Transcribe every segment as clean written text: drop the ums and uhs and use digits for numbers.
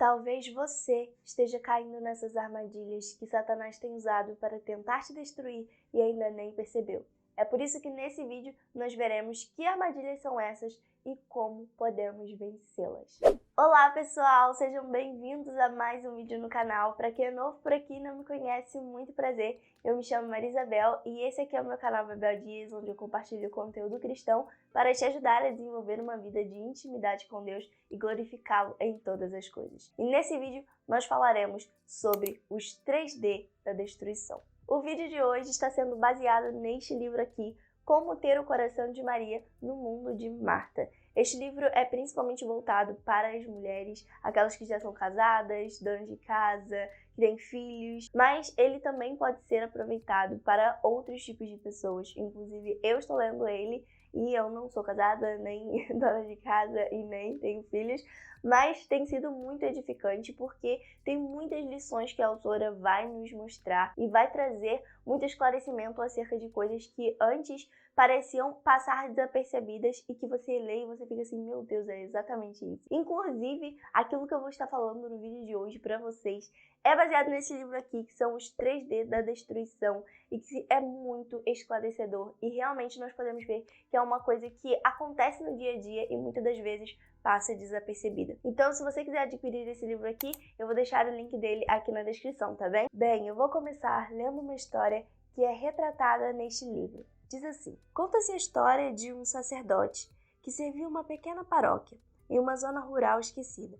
Talvez você esteja caindo nessas armadilhas que Satanás tem usado para tentar te destruir e ainda nem percebeu. É por isso que nesse vídeo nós veremos que armadilhas são essas e como podemos vencê-las. Olá pessoal, sejam bem-vindos a mais um vídeo no canal. Para quem é novo por aqui e não me conhece, muito prazer. Eu me chamo Marisabel e esse aqui é o meu canal Bebel Dias, onde eu compartilho conteúdo cristão para te ajudar a desenvolver uma vida de intimidade com Deus e glorificá-lo em todas as coisas. E nesse vídeo nós falaremos sobre os 3D da destruição. O vídeo de hoje está sendo baseado neste livro aqui, Como Ter o Coração de Maria no Mundo de Marta. Este livro é principalmente voltado para as mulheres, aquelas que já são casadas, donas de casa, que têm filhos, mas ele também pode ser aproveitado para outros tipos de pessoas. Inclusive, eu estou lendo ele e eu não sou casada, nem dona de casa e nem tenho filhos, mas tem sido muito edificante porque tem muitas lições que a autora vai nos mostrar e vai trazer muito esclarecimento acerca de coisas que antes pareciam passar desapercebidas e que você lê e você fica assim, meu Deus, é exatamente isso. Inclusive, aquilo que eu vou estar falando no vídeo de hoje para vocês é baseado nesse livro aqui, que são os 3D da destruição, e que é muito esclarecedor. E realmente nós podemos ver que é uma coisa que acontece no dia a dia e muitas das vezes passa desapercebida. Então, se você quiser adquirir esse livro aqui, eu vou deixar o link dele aqui na descrição, tá bem? Bem, eu vou começar lendo uma história que é retratada neste livro. Diz assim: conta-se a história de um sacerdote que servia uma pequena paróquia em uma zona rural esquecida.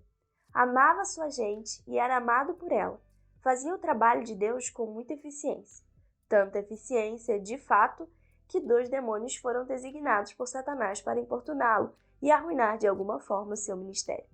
Amava sua gente e era amado por ela. Fazia o trabalho de Deus com muita eficiência. Tanta eficiência, de fato, que 2 demônios foram designados por Satanás para importuná-lo e arruinar de alguma forma seu ministério.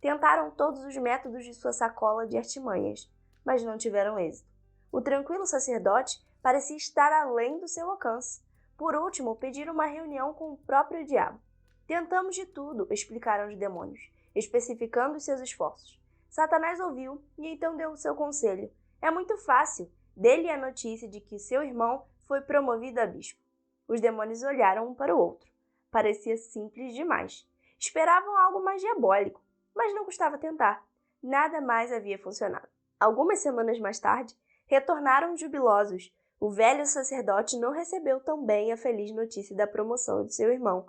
Tentaram todos os métodos de sua sacola de artimanhas, mas não tiveram êxito. O tranquilo sacerdote parecia estar além do seu alcance. Por último, pediram uma reunião com o próprio diabo. Tentamos de tudo, explicaram os demônios, especificando os seus esforços. Satanás ouviu e então deu o seu conselho. É muito fácil. Dê-lhe a notícia de que seu irmão foi promovido a bispo. Os demônios olharam um para o outro. Parecia simples demais. Esperavam algo mais diabólico, mas não custava tentar. Nada mais havia funcionado. Algumas semanas mais tarde, retornaram jubilosos. O velho sacerdote não recebeu tão bem a feliz notícia da promoção de seu irmão.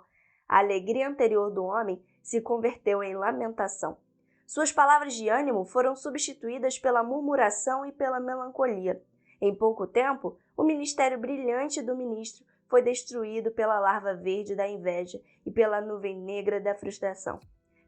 A alegria anterior do homem se converteu em lamentação. Suas palavras de ânimo foram substituídas pela murmuração e pela melancolia. Em pouco tempo, o ministério brilhante do ministro foi destruído pela larva verde da inveja e pela nuvem negra da frustração,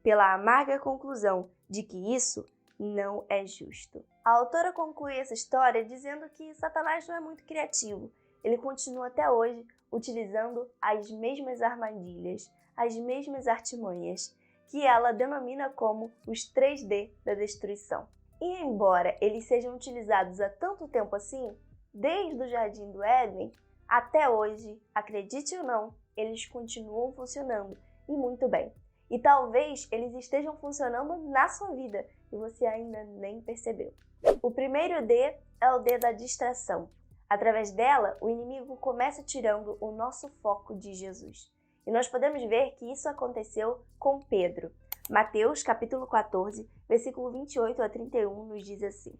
pela amarga conclusão de que isso não é justo. A autora conclui essa história dizendo que Satanás não é muito criativo. Ele continua até hoje utilizando as mesmas armadilhas, as mesmas artimanhas, que ela denomina como os 3D da destruição. E embora eles sejam utilizados há tanto tempo assim, desde o Jardim do Éden até hoje, acredite ou não, eles continuam funcionando e muito bem. E talvez eles estejam funcionando na sua vida e você ainda nem percebeu. O primeiro D é o D da distração. Através dela, o inimigo começa tirando o nosso foco de Jesus. E nós podemos ver que isso aconteceu com Pedro. Mateus, capítulo 14, versículo 28 a 31, nos diz assim: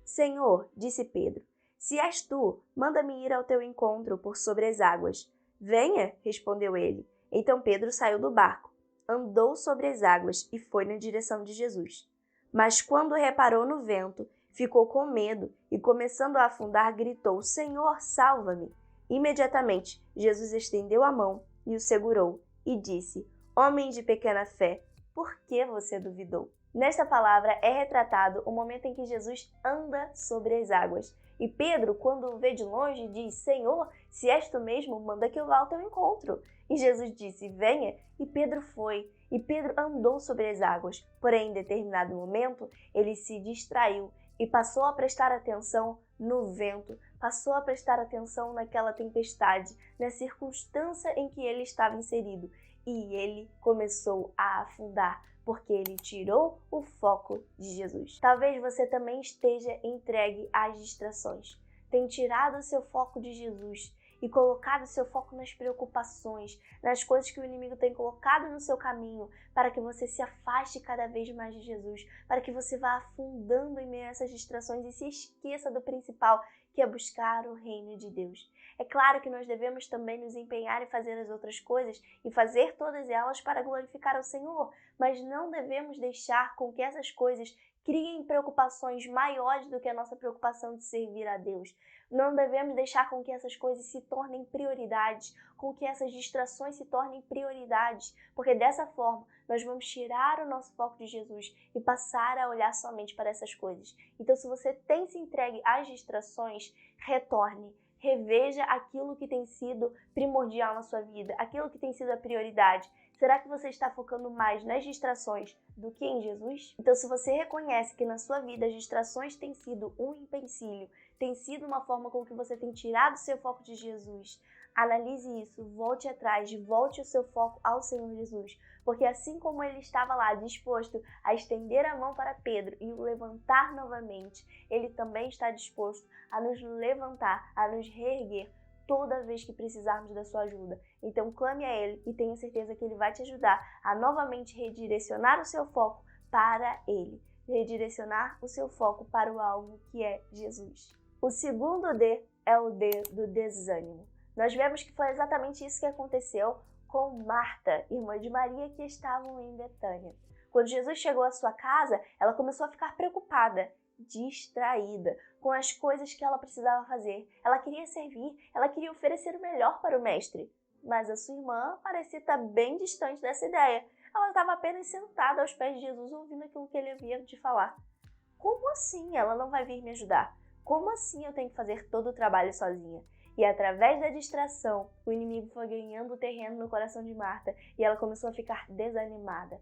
Senhor, disse Pedro, se és tu, manda-me ir ao teu encontro por sobre as águas. Venha, respondeu ele. Então Pedro saiu do barco, andou sobre as águas e foi na direção de Jesus. Mas quando reparou no vento, ficou com medo e, começando a afundar, gritou: Senhor, salva-me! Imediatamente, Jesus estendeu a mão e o segurou e disse: Homem de pequena fé, por que você duvidou? Nesta palavra é retratado o momento em que Jesus anda sobre as águas. E Pedro, quando o vê de longe, diz: Senhor, se és tu mesmo, manda que eu vá ao teu encontro. E Jesus disse: Venha. E Pedro foi. E Pedro andou sobre as águas. Porém, em determinado momento, ele se distraiu e passou a prestar atenção no vento, passou a prestar atenção naquela tempestade, na circunstância em que ele estava inserido. E ele começou a afundar, porque ele tirou o foco de Jesus. Talvez você também esteja entregue às distrações. Tem tirado o seu foco de Jesus e colocado seu foco nas preocupações, nas coisas que o inimigo tem colocado no seu caminho, para que você se afaste cada vez mais de Jesus, para que você vá afundando em meio a essas distrações e se esqueça do principal, que é buscar o reino de Deus. É claro que nós devemos também nos empenhar em fazer as outras coisas e fazer todas elas para glorificar ao Senhor, mas não devemos deixar com que essas coisas criem preocupações maiores do que a nossa preocupação de servir a Deus. Não devemos deixar com que essas coisas se tornem prioridades, com que essas distrações se tornem prioridades, porque dessa forma nós vamos tirar o nosso foco de Jesus e passar a olhar somente para essas coisas. Então, se você tem se entregue às distrações, retorne. Reveja aquilo que tem sido primordial na sua vida, aquilo que tem sido a prioridade. Será que você está focando mais nas distrações do que em Jesus? Então, se você reconhece que na sua vida as distrações têm sido um empecilho, tem sido uma forma com que você tem tirado seu foco de Jesus, analise isso, volte atrás, volte o seu foco ao Senhor Jesus. Porque assim como ele estava lá disposto a estender a mão para Pedro e o levantar novamente, ele também está disposto a nos levantar, a nos reerguer toda vez que precisarmos da sua ajuda. Então clame a Ele e tenha certeza que Ele vai te ajudar a novamente redirecionar o seu foco para Ele. Redirecionar o seu foco para o alvo que é Jesus. O segundo D é o D do desânimo. Nós vemos que foi exatamente isso que aconteceu com Marta, irmã de Maria, que estavam em Betânia. Quando Jesus chegou à sua casa, ela começou a ficar preocupada, distraída com as coisas que ela precisava fazer. Ela queria servir, ela queria oferecer o melhor para o mestre. Mas a sua irmã parecia estar bem distante dessa ideia. Ela estava apenas sentada aos pés de Jesus, ouvindo aquilo que ele havia de falar. Como assim ela não vai vir me ajudar? Como assim eu tenho que fazer todo o trabalho sozinha? E através da distração, o inimigo foi ganhando terreno no coração de Marta e ela começou a ficar desanimada.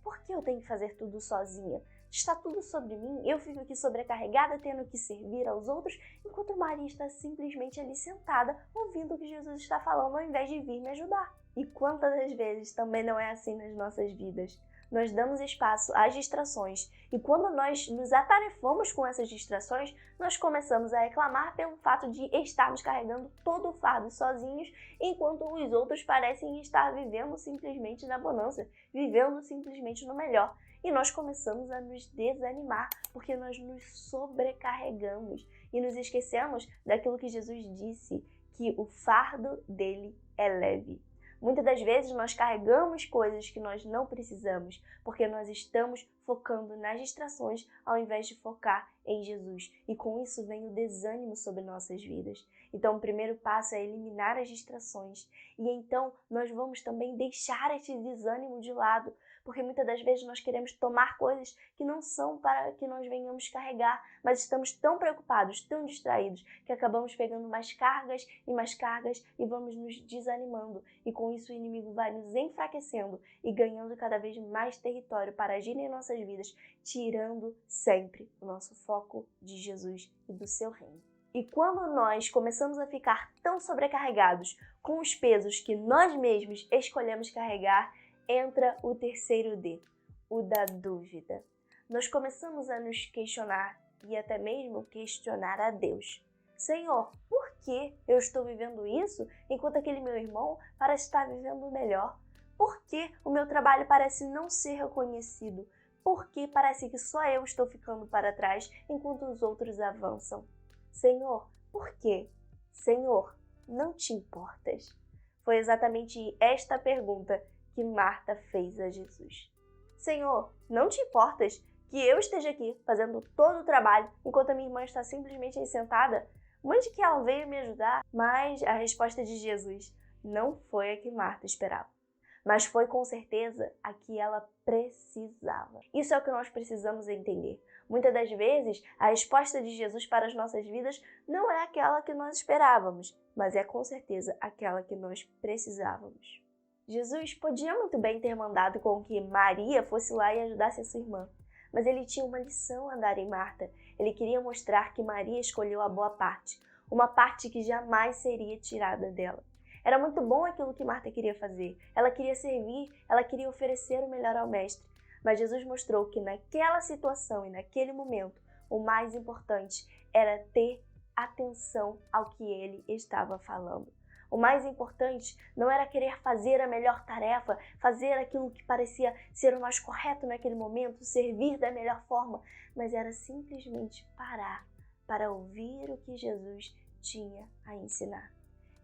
Por que eu tenho que fazer tudo sozinha? Está tudo sobre mim, eu fico aqui sobrecarregada tendo que servir aos outros, enquanto Maria está simplesmente ali sentada, ouvindo o que Jesus está falando ao invés de vir me ajudar. E quantas das vezes também não é assim nas nossas vidas? Nós damos espaço às distrações e quando nós nos atarefamos com essas distrações, nós começamos a reclamar pelo fato de estarmos carregando todo o fardo sozinhos, enquanto os outros parecem estar vivendo simplesmente na bonança, vivendo simplesmente no melhor. E nós começamos a nos desanimar, porque nós nos sobrecarregamos e nos esquecemos daquilo que Jesus disse, que o fardo dele é leve. Muitas das vezes nós carregamos coisas que nós não precisamos, porque nós estamos focando nas distrações ao invés de focar em Jesus. E com isso vem o desânimo sobre nossas vidas. Então o primeiro passo é eliminar as distrações. E então nós vamos também deixar esse desânimo de lado, porque muitas das vezes nós queremos tomar coisas que não são para que nós venhamos carregar, mas estamos tão preocupados, tão distraídos, que acabamos pegando mais cargas e vamos nos desanimando. E com isso o inimigo vai nos enfraquecendo e ganhando cada vez mais território para agir em nossas vidas, tirando sempre o nosso foco de Jesus e do seu reino. E quando nós começamos a ficar tão sobrecarregados com os pesos que nós mesmos escolhemos carregar, entra o terceiro D, o da dúvida. Nós começamos a nos questionar e até mesmo questionar a Deus. Senhor, por que eu estou vivendo isso enquanto aquele meu irmão parece estar vivendo melhor? Por que o meu trabalho parece não ser reconhecido? Por que parece que só eu estou ficando para trás enquanto os outros avançam? Senhor, por quê? Senhor, não te importas? Foi exatamente esta pergunta que Marta fez a Jesus. Senhor, não te importas que eu esteja aqui fazendo todo o trabalho enquanto a minha irmã está simplesmente aí sentada? Mande que ela veio me ajudar. Mas a resposta de Jesus não foi a que Marta esperava, mas foi com certeza a que ela precisava. Isso é o que nós precisamos entender. Muitas das vezes, a resposta de Jesus para as nossas vidas não é aquela que nós esperávamos, mas é com certeza aquela que nós precisávamos. Jesus podia muito bem ter mandado com que Maria fosse lá e ajudasse a sua irmã, mas ele tinha uma lição a dar em Marta. Ele queria mostrar que Maria escolheu a boa parte, uma parte que jamais seria tirada dela. Era muito bom aquilo que Marta queria fazer. Ela queria servir, ela queria oferecer o melhor ao mestre. Mas Jesus mostrou que naquela situação e naquele momento, o mais importante era ter atenção ao que ele estava falando. O mais importante não era querer fazer a melhor tarefa, fazer aquilo que parecia ser o mais correto naquele momento, servir da melhor forma, mas era simplesmente parar para ouvir o que Jesus tinha a ensinar.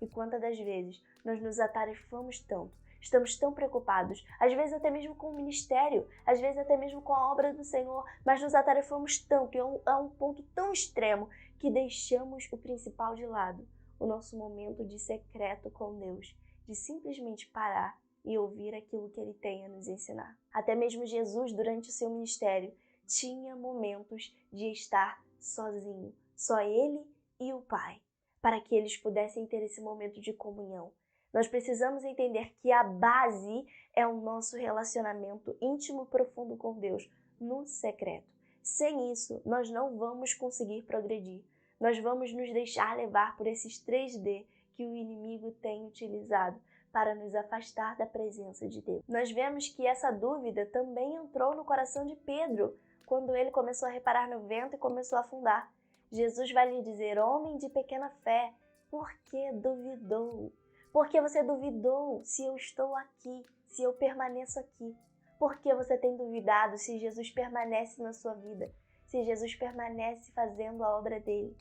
E quantas das vezes nós nos atarefamos tanto, estamos tão preocupados, às vezes até mesmo com o ministério, às vezes até mesmo com a obra do Senhor, mas nos atarefamos tanto, a um ponto tão extremo, que deixamos o principal de lado, o nosso momento de secreto com Deus, de simplesmente parar e ouvir aquilo que Ele tem a nos ensinar. Até mesmo Jesus, durante o seu ministério, tinha momentos de estar sozinho, só Ele e o Pai, para que eles pudessem ter esse momento de comunhão. Nós precisamos entender que a base é o nosso relacionamento íntimo e profundo com Deus, no secreto. Sem isso, nós não vamos conseguir progredir. Nós vamos nos deixar levar por esses 3D que o inimigo tem utilizado para nos afastar da presença de Deus. Nós vemos que essa dúvida também entrou no coração de Pedro, quando ele começou a reparar no vento e começou a afundar. Jesus vai lhe dizer: homem de pequena fé, por que duvidou? Por que você duvidou se eu estou aqui, se eu permaneço aqui? Por que você tem duvidado se Jesus permanece na sua vida, se Jesus permanece fazendo a obra dele?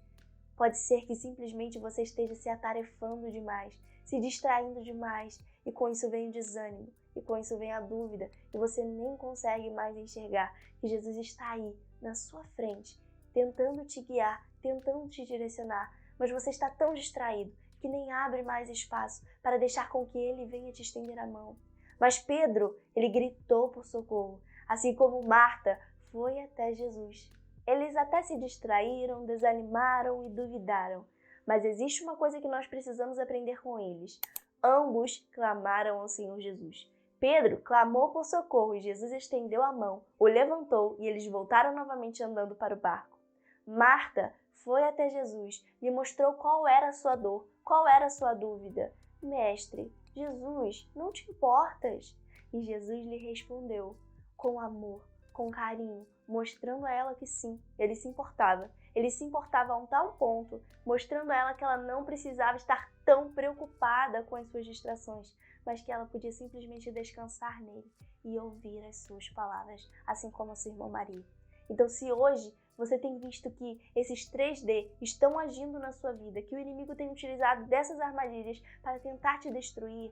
Pode ser que simplesmente você esteja se atarefando demais, se distraindo demais, e com isso vem o desânimo, e com isso vem a dúvida, e você nem consegue mais enxergar que Jesus está aí, na sua frente, tentando te guiar, tentando te direcionar, mas você está tão distraído que nem abre mais espaço para deixar com que Ele venha te estender a mão. Mas Pedro, ele gritou por socorro, assim como Marta foi até Jesus. Eles até se distraíram, desanimaram e duvidaram, mas existe uma coisa que nós precisamos aprender com eles. Ambos clamaram ao Senhor Jesus. Pedro clamou por socorro e Jesus estendeu a mão, o levantou e eles voltaram novamente andando para o barco. Marta foi até Jesus, lhe mostrou qual era a sua dor, qual era a sua dúvida. Mestre, Jesus, não te importas? E Jesus lhe respondeu com amor, com carinho, mostrando a ela que sim, ele se importava. Ele se importava a um tal ponto, mostrando a ela que ela não precisava estar tão preocupada com as suas distrações, mas que ela podia simplesmente descansar nele e ouvir as suas palavras, assim como a sua irmã Maria. Então, se hoje você tem visto que esses 3D estão agindo na sua vida, que o inimigo tem utilizado dessas armadilhas para tentar te destruir,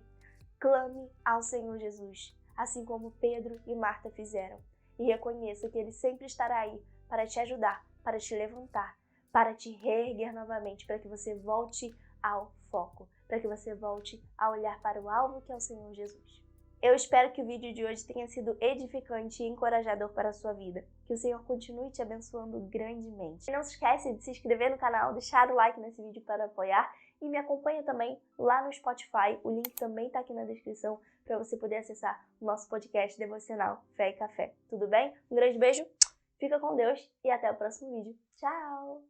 clame ao Senhor Jesus, assim como Pedro e Marta fizeram. E reconheça que Ele sempre estará aí para te ajudar, para te levantar, para te reerguer novamente, para que você volte ao foco, para que você volte a olhar para o alvo que é o Senhor Jesus. Eu espero que o vídeo de hoje tenha sido edificante e encorajador para a sua vida. Que o Senhor continue te abençoando grandemente. Não se esquece de se inscrever no canal, deixar o like nesse vídeo para apoiar e me acompanha também lá no Spotify. O link também está aqui na descrição para você poder acessar o nosso podcast devocional Fé e Café. Tudo bem? Um grande beijo, fica com Deus e até o próximo vídeo. Tchau!